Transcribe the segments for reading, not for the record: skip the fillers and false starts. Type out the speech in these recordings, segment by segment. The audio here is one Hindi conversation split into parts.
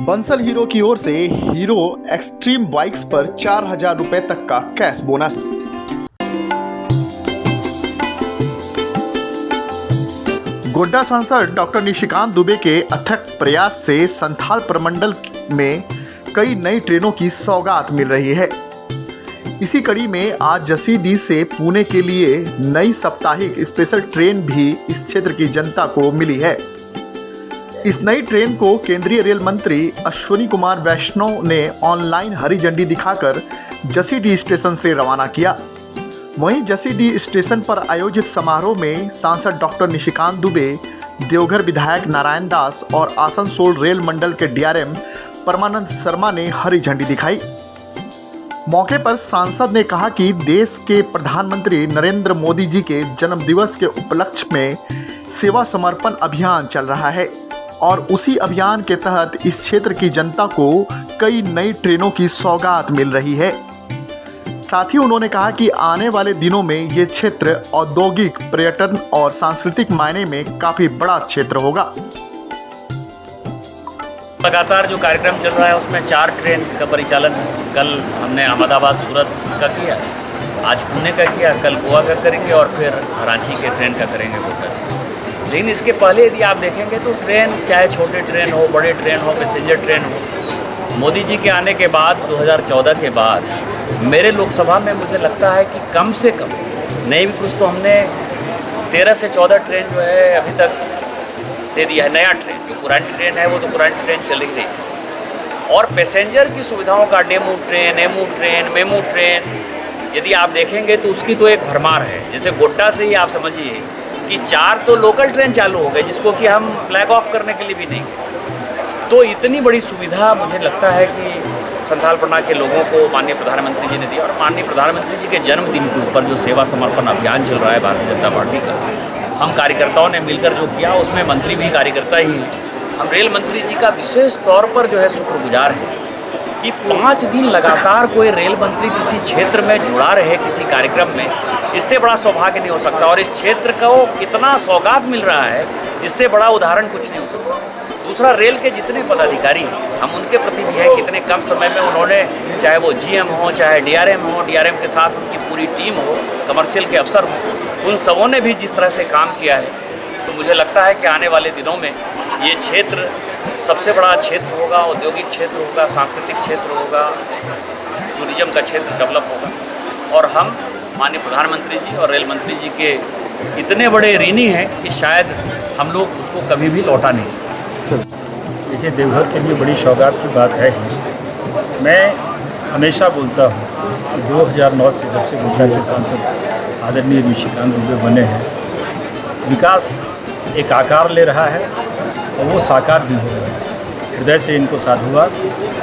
बंसल हीरो की ओर से हीरो एक्सट्रीम बाइक्स पर 4,000 रुपए तक का कैश बोनस। गोड्डा सांसद डॉक्टर निशिकांत दुबे के अथक प्रयास से संथाल प्रमंडल में कई नई ट्रेनों की सौगात मिल रही है। इसी कड़ी में आज जसीडीह से पुणे के लिए नई साप्ताहिक स्पेशल ट्रेन भी इस क्षेत्र की जनता को मिली है। इस नई ट्रेन को केंद्रीय रेल मंत्री अश्विनी कुमार वैष्णव ने ऑनलाइन हरी झंडी दिखाकर जसीडीह स्टेशन से रवाना किया। वहीं जसीडीह स्टेशन पर आयोजित समारोह में सांसद डॉक्टर निशिकांत दुबे, देवघर विधायक नारायण दास और आसनसोल रेल मंडल के डीआरएम परमानंद शर्मा ने हरी झंडी दिखाई। मौके पर सांसद ने कहा कि देश के प्रधानमंत्री नरेंद्र मोदी जी के जन्मदिवस के उपलक्ष्य में सेवा समर्पण अभियान चल रहा है और उसी अभियान के तहत इस क्षेत्र की जनता को कई नई ट्रेनों की सौगात मिल रही है। साथ ही उन्होंने कहा कि आने वाले दिनों में ये क्षेत्र औद्योगिक, पर्यटन और सांस्कृतिक मायने में काफी बड़ा क्षेत्र होगा। लगातार जो कार्यक्रम चल रहा है उसमें 4 ट्रेन का परिचालन है। कल हमने अहमदाबाद सूरत का किया, आज पुणे का किया, कल गोवा का करेंगे और फिर रांची के ट्रेन का करेंगे गोड्डा से। लेकिन इसके पहले यदि आप देखेंगे तो ट्रेन, चाहे छोटे ट्रेन हो, बड़े ट्रेन हो, पैसेंजर ट्रेन हो, मोदी जी के आने के बाद 2014 के बाद मेरे लोकसभा में मुझे लगता है कि कम से कम नहीं भी कुछ तो हमने 13 से 14 ट्रेन जो है अभी तक दे दिया है। नया ट्रेन, जो पुरानी ट्रेन है वो तो पुरानी ट्रेन चल ही रही है। और पैसेंजर की सुविधाओं का DEMU train, emu train, MEMU train यदि आप देखेंगे तो उसकी तो एक भरमार है। जैसे गोड्डा से ही आप समझिए कि 4 तो लोकल ट्रेन चालू हो गए जिसको कि हम फ्लैग ऑफ करने के लिए भी नहीं गए। तो इतनी बड़ी सुविधा मुझे लगता है कि संथाल प्रना के लोगों को माननीय प्रधानमंत्री जी ने दिया। और माननीय प्रधानमंत्री जी के जन्मदिन के ऊपर जो सेवा समर्पण अभियान चल रहा है भारतीय जनता पार्टी का, हम कार्यकर्ताओं ने मिलकर जो किया उसमें मंत्री भी कार्यकर्ता ही हैं। हम रेल मंत्री जी का विशेष तौर पर जो है शुक्रगुजार हैं कि 5 दिन लगातार कोई रेल मंत्री किसी क्षेत्र में जुड़ा रहे किसी कार्यक्रम में, इससे बड़ा सौभाग्य नहीं हो सकता। और इस क्षेत्र को कितना सौगात मिल रहा है, इससे बड़ा उदाहरण कुछ नहीं हो सकता। दूसरा, रेल के जितने पदाधिकारी हैं हम उनके प्रति भी है, कितने कम समय में उन्होंने, चाहे वो जीएम हो, चाहे डीआरएम हो, डीआरएम के साथ उनकी पूरी टीम हो, कमर्शियल के अफसर हो, उन सबों ने भी जिस तरह से काम किया है, तो मुझे लगता है कि आने वाले दिनों में ये क्षेत्र सबसे बड़ा क्षेत्र होगा, औद्योगिक क्षेत्र होगा, सांस्कृतिक क्षेत्र होगा, टूरिज्म का क्षेत्र डेवलप होगा। और हम माननीय प्रधानमंत्री जी और रेल मंत्री जी के इतने बड़े ऋणी हैं कि शायद हम लोग उसको कभी भी लौटा नहीं सकते। देखिए, देवघर के लिए बड़ी सौगात की बात है ही। मैं हमेशा बोलता हूँ कि 2009 से जब से गोड्डा के सांसद आदरणीय निशिकांत दुबे बने हैं, विकास एक आकार ले रहा है और वो साकार भी हो रहा है। हृदय से इनको साधुवाद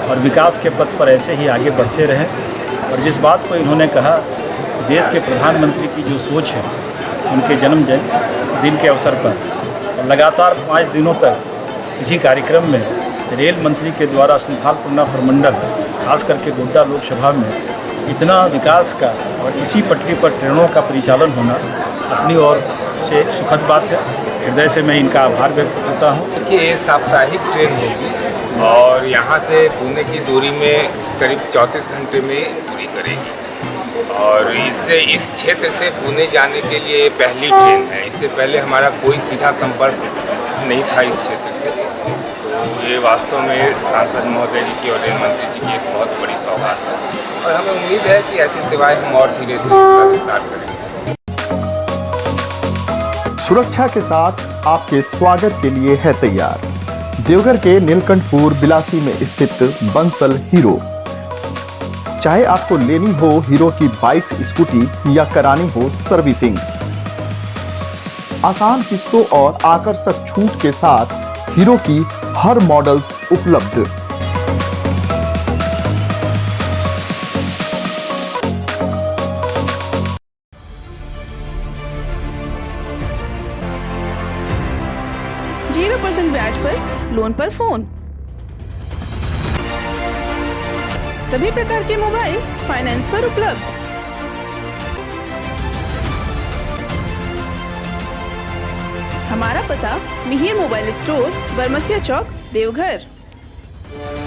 और विकास के पथ पर ऐसे ही आगे बढ़ते रहें। और जिस बात को इन्होंने कहा, देश के प्रधानमंत्री की जो सोच है, उनके जन्मदिन के अवसर पर लगातार 5 दिनों तक किसी कार्यक्रम में रेल मंत्री के द्वारा संथाल प्रना प्रमंडल, खास करके गोड्डा लोकसभा में इतना विकास का और इसी पटरी पर ट्रेनों का परिचालन होना अपनी ओर से सुखद बात है। हृदय से मैं इनका आभार व्यक्त करता हूँ। देखिए, ये साप्ताहिक ट्रेन होगी और यहाँ से पुणे की दूरी में करीब 34 घंटे में पूरी करेगी। और इससे इस क्षेत्र से पुणे जाने के लिए ये पहली ट्रेन है। इससे पहले हमारा कोई सीधा संपर्क नहीं था इस क्षेत्र से। तो ये वास्तव में सांसद महोदय जी की और रेल मंत्री जी की एक बहुत बड़ी सौगात है और हमें उम्मीद है कि ऐसी सेवाएं हम और धीरे धीरे इसका विस्तार करेंगे। सुरक्षा के साथ आपके स्वागत के लिए है तैयार देवघर के नीलकंठपुर बिलासी में स्थित बंसल हीरो। चाहे आपको लेनी हो हीरो की बाइक्स, स्कूटी या करानी हो सर्विसिंग, आसान किस्तों और आकर्षक छूट के साथ हीरो की हर मॉडल्स उपलब्ध। 0% ब्याज पर लोन पर फोन, सभी प्रकार के मोबाइल फाइनेंस पर उपलब्ध। हमारा पता मिहिर मोबाइल स्टोर, बरमसिया चौक, देवघर। है।